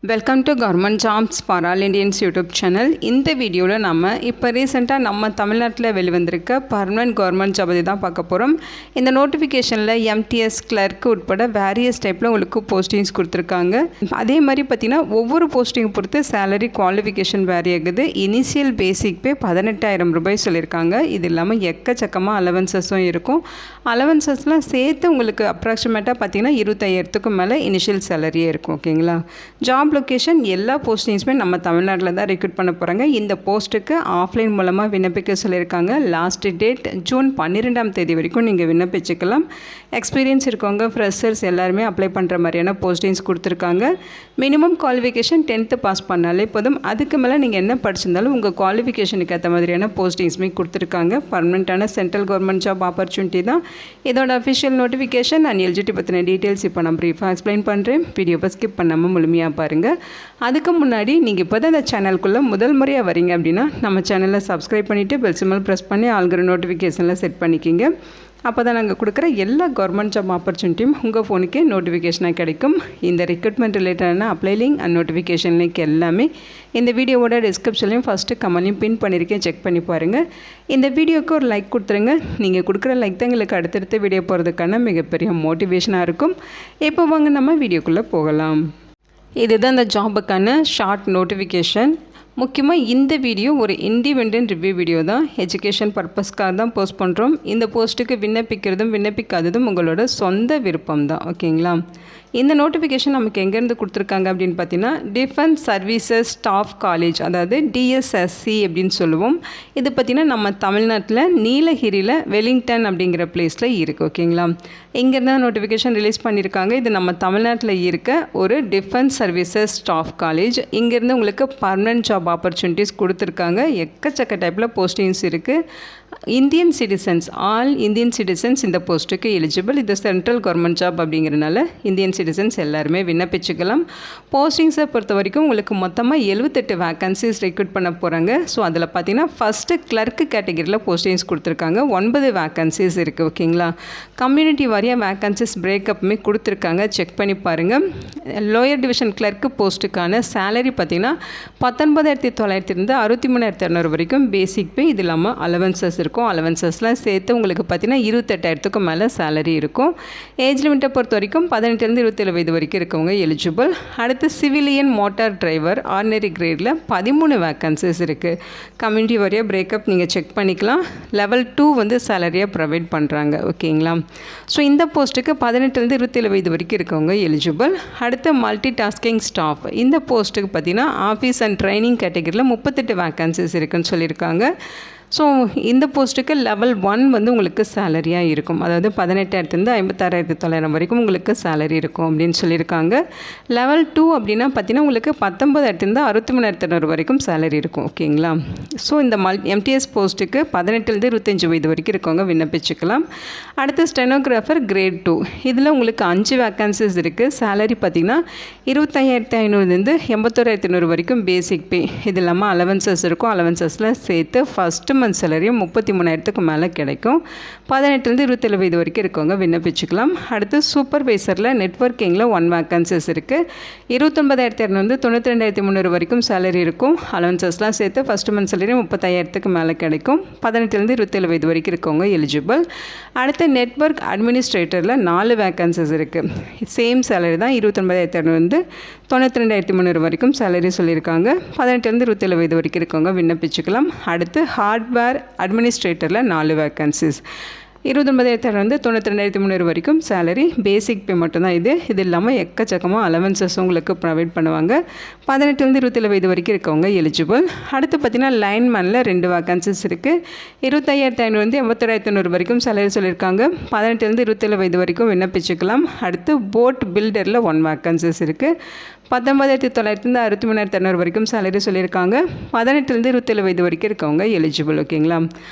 Welcome to government jobs for all Indians YouTube channel. இந்த வீடியோவில் நம்ம இப்போ ரீசெண்டாக நம்ம தமிழ்நாட்டில் வெளிவந்திருக்க பர்மனன்ட் கவர்மெண்ட் ஜாப் பற்றி தான் பார்க்க போகிறோம். இந்த நோட்டிஃபிகேஷனில் எம்டிஎஸ் கிளர்க்கு உட்பட வேரியஸ் டைப்பில் உங்களுக்கு போஸ்டிங்ஸ் கொடுத்துருக்காங்க. அதே மாதிரி பார்த்திங்கன்னா ஒவ்வொரு போஸ்டிங் பொறுத்து சேலரி குவாலிஃபிகேஷன் வேரி ஆகுது. இனிஷியல் பேசிக் பே 18,000 ரூபாய் சொல்லியிருக்காங்க. இது இல்லாமல் எக்கச்சக்கமாக அலவன்சஸும் இருக்கும். அலவன்சஸ்லாம் சேர்த்து உங்களுக்கு அப்ராக்சிமேட்டாக பார்த்திங்கன்னா 25,000க்கு மேலே இனிஷியல் சேலரியே இருக்கும். ஓகேங்களா? ஜாப் லொக்கேஷன் எல்லா போஸ்டிங்ஸுமே நம்ம தமிழ்நாட்டில் தான் ரெக்ரூட் பண்ண போகிறாங்க. இந்த போஸ்ட்டுக்கு ஆஃப்லைன் மூலமாக விண்ணப்பிக்க சொல்லியிருக்காங்க. லாஸ்ட் டேட் ஜூன் 12ஆம் தேதி வரைக்கும் நீங்கள் விண்ணப்பிச்சுக்கலாம். எக்ஸ்பீரியன்ஸ் இருக்கவங்க ஃப்ரெஷர்ஸ் எல்லாருமே அப்ளை பண்ணுற மாதிரியான போஸ்டிங்ஸ் கொடுத்துருக்காங்க. மினிமம் குவாலிஃபிகேஷன் 10th பாஸ் பண்ணாலே போதும். அதுக்கு மேலே நீங்கள் என்ன படிச்சிருந்தாலும் உங்கள் குவாலிஃபிகேஷனுக்கு ஏற்ற மாதிரியான போஸ்டிங்ஸுமே கொடுத்துருக்காங்க. பர்மனெண்ட்டான சென்ட்ரல் கவர்மெண்ட் ஜாப் ஆப்பர்ச்சுனிட்டி தான். இதோட அஃபிஷியல் நோட்டிஃபிகேஷன் அண்ட் எலிஜிபிலிட்டி பற்றின டீட்டெயில்ஸ் இப்போ நான் ப்ரீஃபாக எக்ஸ்பிளைன் பண்ணுறேன். வீடியோவை ஸ்கிப் பண்ணாமல் முழுமையாக பாருங்கள். அதுக்கு முன்னாடி நீங்கள் இப்போ தான் இந்த சேனலுக்குள்ளே முதல் முறையாக வரீங்க அப்படின்னா நம்ம சேனலில் சப்ஸ்கிரைப் பண்ணிவிட்டு பெல் சிம்பல் ப்ரெஸ் பண்ணி ஆல்கிற நோட்டிஃபிகேஷனில் செட் பண்ணிக்கிங்க. அப்போ தான் நாங்கள் கொடுக்குற எல்லா கவர்மெண்ட் ஜாப் ஆப்பர்ச்சுனிட்டியும் உங்கள் ஃபோனுக்கே நோட்டிஃபிகேஷனாக கிடைக்கும். இந்த ரெக்ரூட்மெண்ட் ரிலேட்டடான apply link and notification link எல்லாமே இந்த வீடியோவோட டிஸ்கிரிப்ஷன்லையும் ஃபஸ்ட்டு கமெண்ட்லையும் பின் பண்ணியிருக்கேன், செக் பண்ணி பாருங்கள். இந்த வீடியோவுக்கு ஒரு லைக் கொடுத்துருங்க. நீங்கள் கொடுக்குற லைக் தான் எங்களுக்கு அடுத்தடுத்த வீடியோ போகிறதுக்கான மிகப்பெரிய மோட்டிவேஷனாக இருக்கும். இப்போ வாங்க நம்ம வீடியோக்குள்ளே போகலாம். இதுதான் இந்த ஜாபுக்கான ஷார்ட் நோட்டிஃபிகேஷன். முக்கியமாக இந்த வீடியோ ஒரு இண்டிபெண்டன்ட் ரிவ்யூ வீடியோ தான். எஜுகேஷன் பர்பஸ்க்காக தான் போஸ்ட் பண்ணுறோம். இந்த போஸ்ட்டுக்கு விண்ணப்பிக்கிறதும் விண்ணப்பிக்காததும் உங்களோட சொந்த விருப்பம் தான். ஓகேங்களா? இந்த நோட்டிஃபிகேஷன் நமக்கு எங்கேருந்து கொடுத்துருக்காங்க அப்படின்னு பார்த்தீங்கன்னா டிஃபென்ஸ் சர்வீசஸ் ஸ்டாஃப் காலேஜ், அதாவது டிஎஸ்எஸ்சி அப்படின்னு சொல்லுவோம். இது பார்த்திங்கன்னா நம்ம தமிழ்நாட்டில் நீலகிரியில் வெலிங்டன் அப்படிங்கிற பிளேஸில் இருக்குது. ஓகேங்களா? இங்கேருந்து நோட்டிஃபிகேஷன் ரிலீஸ் பண்ணியிருக்காங்க. இது நம்ம தமிழ்நாட்டில் இருக்க ஒரு டிஃபென்ஸ் சர்வீசஸ் ஸ்டாஃப் காலேஜ். இங்கேருந்து உங்களுக்கு பர்மனன்ட் ஜாப் ஆப்பர்ச்சுனிட்டிஸ் கொடுத்துருக்காங்க. எக்கச்சக்க டைப்பில் போஸ்டிங்ஸ் இருக்குது. Indian citizens, all Indian citizens இந்த போஸ்ட்டுக்கு எலிஜிபிள். இது சென்ட்ரல் கவர்மெண்ட் ஜாப் அப்படிங்கிறனால இந்தியன் சிட்டிசன்ஸ் எல்லாருமே விண்ணப்பிச்சுக்கலாம். போஸ்டிங்ஸை பொறுத்த வரைக்கும் உங்களுக்கு மொத்தமாக 78 வேக்கன்சிஸ் ரெக்ரூட் பண்ண போகிறாங்க. ஸோ அதில் பார்த்தீங்கன்னா ஃபஸ்ட்டு கிளர்க்கு கேட்டகரியில் போஸ்டிங்ஸ் கொடுத்துருக்காங்க. 9 வேக்கன்சிஸ் இருக்குது. ஓகேங்களா? கம்யூனிட்டி வாரியாக வேக்கன்சிஸ் பிரேக்கப்புமே கொடுத்துருக்காங்க, செக் பண்ணி பாருங்கள். லோயர் டிவிஷன் கிளர்க்கு போஸ்ட்டுக்கான சேலரி பார்த்திங்கன்னா 19,900 63,200 வரைக்கும் பேசிக் பே. இது இல்லாமல் அலவன்சஸ் இருக்கும். அலவன்சஸ்லாம் சேர்த்து உங்களுக்கு பார்த்தீங்கன்னா 28,000க்கு மேலே சேலரி இருக்கும். ஏஜ் லிமிட்டை பொறுத்த வரைக்கும் 18 27 வயது வரைக்கும் இருக்கவங்க எலிஜிபிள். அடுத்து சிவிலியன் மோட்டார் டிரைவர் ஆர்டினரி கிரேடில் 13 வேக்கன்சிஸ் இருக்குது. கம்யூனிட்டி வாரியாக பிரேக்கப் நீங்கள் செக் பண்ணிக்கலாம். லெவல் 2 வந்து சேலரியாக ப்ரொவைட் பண்ணுறாங்க. ஓகேங்களா? ஸோ இந்த போஸ்ட்டுக்கு 18 27 வயது வரைக்கும் இருக்கவங்க எலிஜிபிள். அடுத்து மல்டி டாஸ்கிங் ஸ்டாஃப், இந்த போஸ்ட்டுக்கு பார்த்தீங்கன்னா ஆஃபீஸ் அண்ட் ட்ரைனிங் கேட்டகரியில் 38 வேக்கன்சிஸ் இருக்குதுன்னு சொல்லியிருக்காங்க. ஸோ இந்த போஸ்ட்டுக்கு லெவல் 1 வந்து உங்களுக்கு சேலரியாக இருக்கும். அதாவது 18,000 56,900 வரைக்கும் உங்களுக்கு சேலரி இருக்கும் அப்படின்னு சொல்லியிருக்காங்க. லெவல் 2 அப்படின்னா பார்த்தீங்கன்னா உங்களுக்கு 19,000 63,200 வரைக்கும் சேலரி இருக்கும். ஓகேங்களா? ஸோ இந்த எம்டிஎஸ் போஸ்ட்டுக்கு 18 25 வயது வரைக்கும் இருக்கவங்க விண்ணப்பிச்சுக்கலாம். அடுத்து ஸ்டெனோகிராஃபர் கிரேட் 2, இதில் உங்களுக்கு 5 வேக்கன்சிஸ் இருக்குது. சேலரி பார்த்திங்கன்னா 25,500 81,100 வரைக்கும் பேசிக் பே. இது இல்லாமல் அலவன்சஸ் இருக்கும். அலவன்சஸில் சேர்த்து ஃபஸ்ட்டு மந்த் சேலரியும் 33,000க்கு மேலே கிடைக்கும். 18 27 வயது வரைக்கும் இருக்கவங்க விண்ணப்பிச்சுக்கலாம். அடுத்து சூப்பர்வைசரில் நெட்வொர்க்கிங்கில் 1 வேக்கன்சிஸ் இருக்குது. 29,200 92,300 வரைக்கும் சேலரி இருக்கும். அலவன்சஸ்லாம் சேர்த்து ஃபஸ்ட்டு மந்த் சேலரி 35,000க்கு மேலே கிடைக்கும். 18 27 வயது வரைக்கும் இருக்கவங்க எலிஜிபிள். அடுத்து நெட்வொர்க் அட்மினிஸ்ட்ரேட்டரில் 4 வேக்கன்சிஸ் இருக்குது. சேம் சேலரி தான். 29,200 92,300 வரைக்கும் சேலரி சொல்லியிருக்காங்க. 18 27 வயது வரைக்கும் இருக்கவங்க விண்ணப்பிச்சுக்கலாம். அடுத்து ஹார்ட்வேர் அட்மினிஸ்ட்ரேட்டரில் 4 வேக்கன்சிஸ். 29,200 92,300 வரைக்கும் சேலரி. பேசிக் பே மட்டும்தான் இது. இது இல்லாமல் எக்கச்சக்கமாக அலவன்சஸ் உங்களுக்கு ப்ரொவைட் பண்ணுவாங்க. 18 27 வயது வரைக்கும் இருக்கவங்க எலிஜிபிள். அடுத்து பார்த்திங்கன்னா லைன்மேனில் 2 வேக்கன்சிஸ் இருக்குது. 25,500 81,100 வரைக்கும் சேலரி சொல்லியிருக்காங்க. 18 27 வயது வரைக்கும் விண்ணப்பிச்சுக்கலாம். அடுத்து போட் பில்டரில் 1 வேக்கன்சிஸ் இருக்குது. 19,900 63,200 வரைக்கும் சேலரி சொல்லியிருக்காங்க. 18 27 வயது வரைக்கும் இருக்கவங்க எலிஜிபிள். ஓகேங்களா?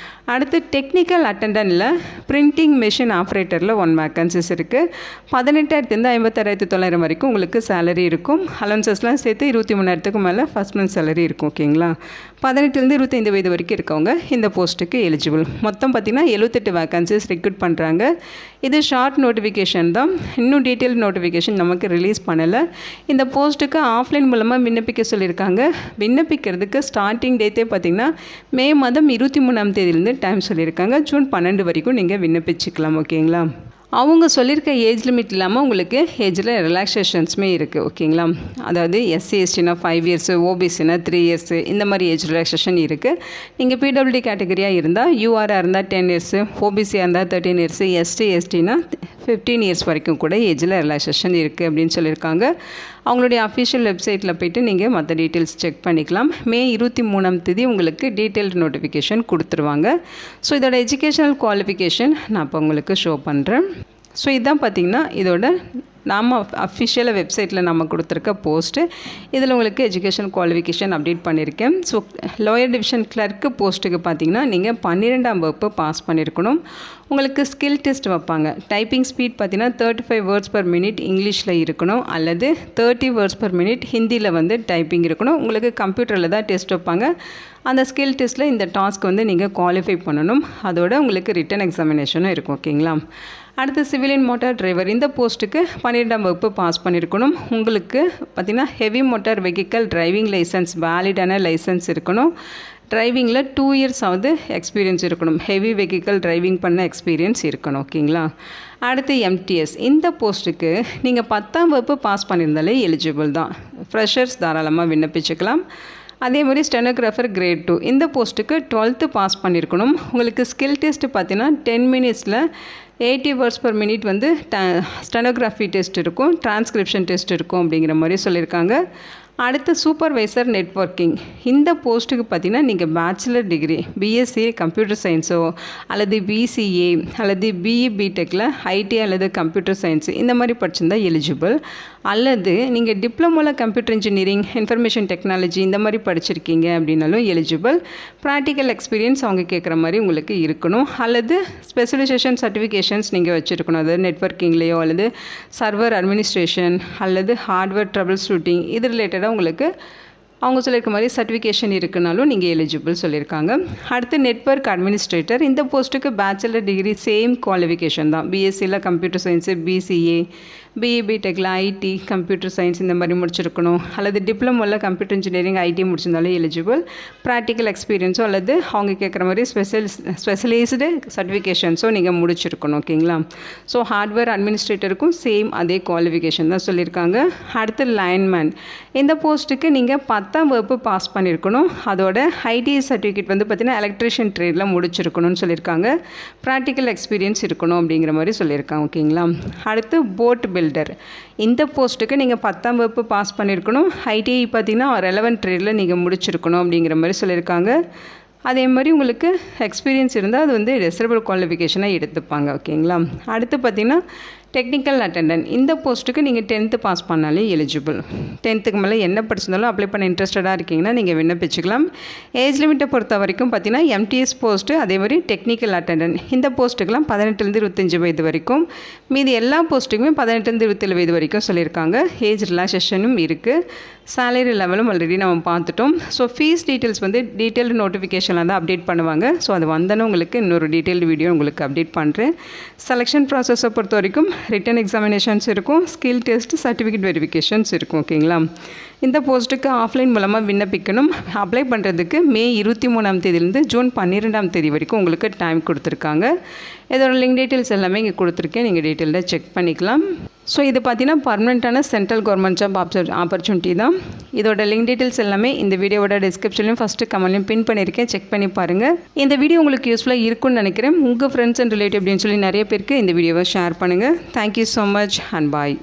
அடுத்து டெக்னிக்கல் அட்டண்டன்ட்டில் பிரிண்டிங் மெஷின் ஆப்ரேட்டரில் 1 வேக்கன்சிஸ் இருக்குது. 18,000 56,900 வரைக்கும் உங்களுக்கு சேலரி இருக்கும். அலவன்சஸ்லாம் சேர்த்து 23,000க்கு மேலே ஃபஸ்ட் மந்த் சேலரி இருக்கும். ஓகேங்களா? 18 25 வயது வரைக்கும் இருக்கவங்க இந்த போஸ்ட்டுக்கு எலிஜிபிள். மொத்தம் பார்த்திங்கன்னா 78 வேக்கன்சிஸ் ரெக்ரூட் பண்ணுறாங்க. இது ஷார்ட் நோட்டிஃபிகேஷன் தான், இன்னும் டீட்டெயில் நோட்டிஃபிகேஷன் நமக்கு ரிலீஸ் பண்ணலை. இந்த போஸ்ட்டுக்கு ஆஃப்லைன் மூலமாக விண்ணப்பிக்க சொல்லியிருக்காங்க. விண்ணப்பிக்கிறதுக்கு ஸ்டார்டிங் டேட்டே பார்த்திங்கன்னா மே மாதம் 23ஆம் தேதியிலேருந்து டைம் சொல்லியிருக்காங்க. ஜூன் 12 வரைக்கும் நீங்கள் விண்ணப்பிச்சுக்கலாம். ஓகேங்களா? அவங்க சொல்லியிருக்க ஏஜ் லிமிட் இல்லாமல் உங்களுக்கு ஏஜில் ரிலாக்ஸேஷன்ஸுமே இருக்குது. ஓகேங்களா? அதாவது எஸ்சி எஸ்டினா 5 இயர்ஸு, ஓபிசினா 3 இயர்ஸு, இந்த மாதிரி ஏஜ் ரிலாக்ஸேஷன் இருக்குது. நீங்கள் பிடபிள்யூடி கேட்டகரியாக இருந்தால், யூஆராக இருந்தால் 10 இயர்ஸு, ஓபிசியாக இருந்தால் 13 இயர்ஸு, எஸ்டினா 15 இயர்ஸ் வரைக்கும் கூட ஏஜில் ரிலாக்ஸேஷன் இருக்குது அப்படின்னு சொல்லியிருக்காங்க. அவங்களுடைய அஃபிஷியல் வெப்சைட்டில் போய்ட்டு நீங்கள் மற்ற டீட்டெயில்ஸ் செக் பண்ணிக்கலாம். மே 23ஆம் தேதி உங்களுக்கு டீட்டெயில்டு நோட்டிஃபிகேஷன் கொடுத்துருவாங்க. ஸோ இதோட எஜுகேஷனல் குவாலிஃபிகேஷன் நான் இப்போ உங்களுக்கு ஷோ பண்ணுறேன். ஸோ இதுதான் பார்த்திங்கன்னா இதோட நாம் அஃபிஷியலாக வெப்சைட்டில் நம்ம கொடுத்துருக்க போஸ்ட்டு. இதில் உங்களுக்கு எஜுகேஷன் குவாலிஃபிகேஷன் அப்டேட் பண்ணியிருக்கேன். ஸோ லோயர் டிவிஷன் கிளர்க்கு போஸ்ட்டுக்கு பார்த்திங்கன்னா நீங்கள் 12ஆம் வகுப்பு பாஸ் பண்ணியிருக்கணும். உங்களுக்கு ஸ்கில் டெஸ்ட் வைப்பாங்க. டைப்பிங் ஸ்பீட் பார்த்திங்கன்னா 35 வேர்ட்ஸ் பர் மினிட் இங்கிலீஷில் இருக்கணும், அல்லது 30 வேர்ட்ஸ் பர் மினிட் ஹிந்தியில் வந்து டைப்பிங் இருக்கணும். உங்களுக்கு கம்ப்யூட்டரில் தான் டெஸ்ட் வைப்பாங்க. அந்த ஸ்கில் டெஸ்ட்டில் இந்த டாஸ்க் வந்து நீங்கள் குவாலிஃபை பண்ணணும். அதோட உங்களுக்கு ரிட்டன் எக்ஸாமினேஷனும் இருக்கும். ஓகேங்களா? அடுத்து சிவிலியன் மோட்டார் டிரைவர், இந்த போஸ்ட்டுக்கு 12ஆம் வகுப்பு பாஸ் பண்ணியிருக்கணும். உங்களுக்கு பார்த்திங்கன்னா heavy motor vehicle driving licence, வேலிடான லைசன்ஸ் இருக்கணும். டிரைவிங்கில் 2 இயர்ஸ் ஆகுது எக்ஸ்பீரியன்ஸ் இருக்கணும். ஹெவி வெஹிக்கல் டிரைவிங் பண்ண எக்ஸ்பீரியன்ஸ் இருக்கணும். ஓகேங்களா? அடுத்து எம்டிஎஸ், இந்த போஸ்ட்டுக்கு நீங்கள் 10ஆம் வகுப்பு பாஸ் பண்ணியிருந்தாலே எலிஜிபிள் தான். ஃப்ரெஷர்ஸ் தாராளமாக விண்ணப்பிச்சுக்கலாம். அதே மாதிரி ஸ்டெனோகிராஃபர் கிரேட் 2, இந்த போஸ்ட்டுக்கு 12th பாஸ் பண்ணியிருக்கணும். உங்களுக்கு ஸ்கில் டெஸ்ட்டு பார்த்தீங்கன்னா 10 மினிட்ஸில் 80 வேர்ட்ஸ் பர் மினிட் வந்து ஸ்டெனோகிராஃபி டெஸ்ட் இருக்கும், டிரான்ஸ்கிரிப்ஷன் டெஸ்ட் இருக்கும் அப்படிங்கிற மாதிரி சொல்லியிருக்காங்க. அடுத்து சூப்பர்வைசர் நெட்வொர்க்கிங், இந்த போஸ்ட்டுக்கு பார்த்திங்கன்னா நீங்கள் பேச்சுலர் டிகிரி பிஎஸ்சி கம்ப்யூட்டர் சயின்ஸோ அல்லது பிசிஏ அல்லது பிஇ பிடெக்கில் ஐடி அல்லது கம்ப்யூட்டர் சயின்ஸ் இந்த மாதிரி படிச்சிருந்தால் எலிஜிபிள். அல்லது நீங்கள் டிப்ளமோவில் கம்ப்யூட்டர் இன்ஜினியரிங், இன்ஃபர்மேஷன் டெக்னாலஜி இந்த மாதிரி படிச்சிருக்கீங்க அப்படின்னாலும் எலிஜிபிள். ப்ராக்டிக்கல் எக்ஸ்பீரியன்ஸ் அவங்க கேட்குற மாதிரி உங்களுக்கு இருக்கணும். அல்லது ஸ்பெஷலைசேஷன் சர்டிஃபிகேஷன்ஸ் நீங்கள் வச்சுருக்கணும். அதாவது நெட்வொர்க்கிங்லேயோ அல்லது சர்வர் அட்மினிஸ்ட்ரேஷன் அல்லது ஹார்ட்வேர் ட்ரபிள் ஷூட்டிங் இது ரிலேட்டடாக உங்களுக்கு அவங்க சொல்லியிருக்க மாதிரி சர்டிஃபிகேஷன் இருக்குனாலும் நீங்கள் எலிஜிபிள் சொல்லியிருக்காங்க. அடுத்து நெட்வொர்க் அட்மினிஸ்ட்ரேட்டர், இந்த போஸ்ட்டுக்கு பேச்சுலர் டிகிரி சேம் குவாலிஃபிகேஷன் தான். பிஎஸ்சியில் கம்ப்யூட்டர் சயின்ஸு, பிசிஏ, பிஇ பிடெக்கில் ஐடி கம்ப்யூட்டர் சயின்ஸ் இந்த மாதிரி முடிச்சிருக்கணும். அல்லது டிப்ளமோவில் கம்ப்யூட்டர் இன்ஜினியரிங் ஐடி முடிச்சிருந்தாலும் எலிஜிபிள். ப்ராக்டிக்கல் எக்ஸ்பீரியன்ஸோ அல்லது அவங்க கேட்குற மாதிரி ஸ்பெஷலைஸ்டு சர்டிஃபிகேஷன்ஸோ நீங்கள் முடிச்சிருக்கணும். ஓகேங்களா? ஸோ ஹார்ட்வேர் அட்மினிஸ்ட்ரேட்டருக்கும் சேம் அதே குவாலிஃபிகேஷன் தான் சொல்லியிருக்காங்க. அடுத்து லைன்மேன், இந்த போஸ்ட்டுக்கு நீங்கள் 10ஆம் வகுப்பு பாஸ் பண்ணியிருக்கணும். அதோட ஐடி சர்டிஃபிகேட் வந்து பார்த்திங்கன்னா எலக்ட்ரிஷியன் ட்ரேடில் முடிச்சிருக்கணும்னு சொல்லியிருக்காங்க. ப்ராக்டிக்கல் எக்ஸ்பீரியன்ஸ் இருக்கணும் அப்படிங்கிற மாதிரி சொல்லியிருக்காங்க. ஓகேங்களா? அடுத்து போட் பில்டர், இந்த போஸ்ட்டுக்கு நீங்கள் 10ஆம் வகுப்பு பாஸ் பண்ணியிருக்கணும். ஐடிஐ பார்த்திங்கன்னா ரெலவென்ட் ட்ரேடில் நீங்கள் முடிச்சிருக்கணும் அப்படிங்கிற மாதிரி சொல்லியிருக்காங்க. அதே மாதிரி உங்களுக்கு எக்ஸ்பீரியன்ஸ் இருந்தால் அது வந்து ரெசர்வபிள் குவாலிஃபிகேஷனாக எடுத்துப்பாங்க. ஓகேங்களா? அடுத்து பார்த்திங்கன்னா டெக்னிக்கல் அட்டெண்டன்ட், இந்த போஸ்ட்டுக்கு நீங்கள் 10th பாஸ் பண்ணாலே எலிஜிபிள். 10th மேலே என்ன படிச்சிருந்தாலும் அப்ளை பண்ண இன்ட்ரெஸ்டடாக இருக்கீங்கன்னா நீங்கள் விண்ணப்பிச்சுக்கலாம். ஏஜ் லிமிட்டை பொறுத்த வரைக்கும் பார்த்தீங்கன்னா எம்டிஎஸ் போஸ்ட்டு, அதே மாதிரி டெக்னிக்கல் அட்டெண்டன்ட் இந்த போஸ்ட்டுக்கெலாம் 18லேருந்து 25 வயது வரைக்கும், மீதி எல்லா போஸ்ட்டுக்குமே 18லேருந்து 27 வயது வரைக்கும் சொல்லியிருக்காங்க. ஏஜ் ரிலாக்ஸேஷனும் இருக்குது. சேலரி லெவலும் ஆல்ரெடி நம்ம பார்த்துட்டோம். ஸோ ஃபீஸ் டீட்டெயில்ஸ் வந்து டீட்டெயில்டு நோட்டிஃபிகேஷனில் தான் அப்டேட் பண்ணுவாங்க. ஸோ அது வந்தோன்னே உங்களுக்கு இன்னொரு டீட்டெயில்டு வீடியோ உங்களுக்கு அப்டேட் பண்ணுறேன். செலெக்ஷன் ப்ராசஸை பொறுத்த வரைக்கும் ரிட்டன் எக்ஸாமினேஷன்ஸ் இருக்கும், ஸ்கில் டெஸ்ட், சர்டிஃபிகேட் வெரிஃபிகேஷன்ஸ் இருக்கும். ஓகேங்களா? இந்த போஸ்ட்டுக்கு ஆஃப்லைன் மூலமாக விண்ணப்பிக்கணும். அப்ளை பண்ணுறதுக்கு மே 23ஆம் தேதியிலேருந்து ஜூன் 12ஆம் தேதி வரைக்கும் உங்களுக்கு டைம் கொடுத்துருக்காங்க. இதோட லிங்க் டீட்டெயில்ஸ் எல்லாமே இங்கே கொடுத்துருக்கேன், நீங்கள் டீட்டெயில்டாக செக் பண்ணிக்கலாம். ஸோ இது பார்த்தீங்கன்னா பர்மனெண்ட்டான சென்ட்ரல் கவர்மெண்ட் ஜாப் ஆப்பர்ச்சுனிட்டி தான். இதோட லிங்க் டீட்டெயில்ஸ் எல்லாமே இந்த வீடியோவோட டிஸ்கிரிப்ஷன்லையும் ஃபஸ்ட்டு கமெண்ட்லையும் பின் பண்ணியிருக்கேன், செக் பண்ணி பாருங்கள். இந்த வீடியோ உங்களுக்கு யூஸ்ஃபுல்லாக இருக்கும்னு நினைக்கிறேன். உங்கள் ஃப்ரெண்ட்ஸ் அண்ட் ரிலேட்டிவ் அப்படின்னு சொல்லி நிறைய பேருக்கு இந்த வீடியோவை ஷேர் பண்ணுங்கள். Thank you so much and bye.